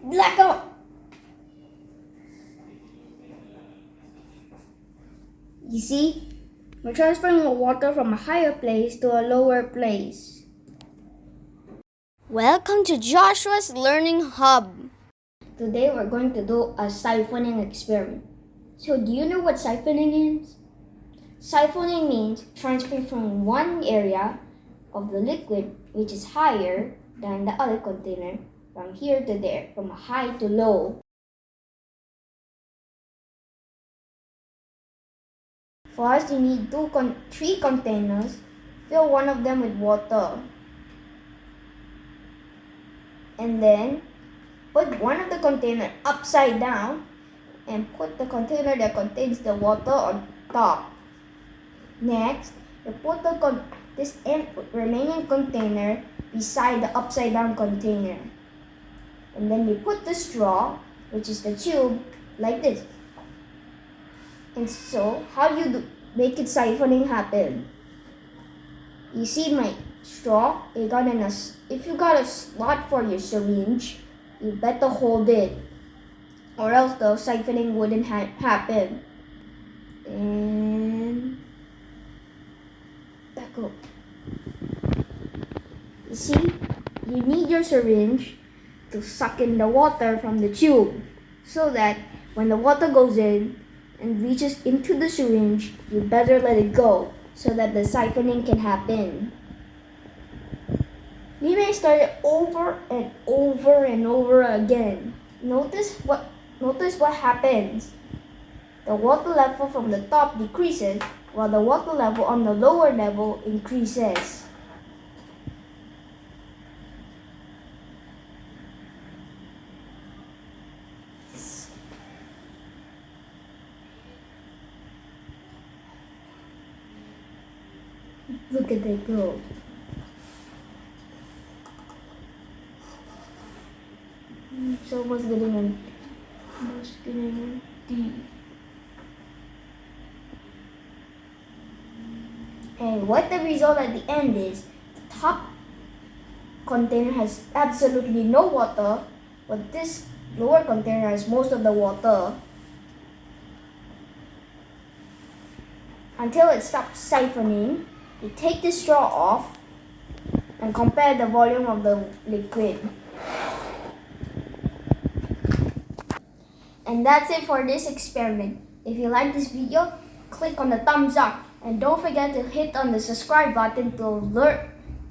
Blackout! You see, we're transferring the water from a higher place to a lower place. Welcome to Joshua's Learning Hub. Today we're going to do a siphoning experiment. So do you know what siphoning is? Siphoning means transferring from one area of the liquid which is higher than the other container from here to there, from high to low. For us, you need three containers. Fill one of them with water. And then put one of the container upside down and put the container that contains the water on top. Next, you put this remaining container beside the upside down container. And then you put the straw, which is the tube, like this. And so, how do you make it siphoning happen? You see my straw? If you got a slot for your syringe, you better hold it, or else the siphoning wouldn't happen. And back up. You see, you need your syringe to suck in the water from the tube, so that when the water goes in and reaches into the syringe, you better let it go so that the siphoning can happen. We may start it over and over and over again. Notice what happens. The water level from the top decreases while the water level on the lower level increases. Look at it go. So what's getting in? D. And what the result at the end is, the top container has absolutely no water, but this lower container has most of the water. Until it stops siphoning, you take the straw off and compare the volume of the liquid. And that's it for this experiment. If you like this video, click on the thumbs up and don't forget to hit on the subscribe button to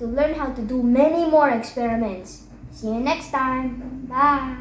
learn how to do many more experiments. See you next time. Bye.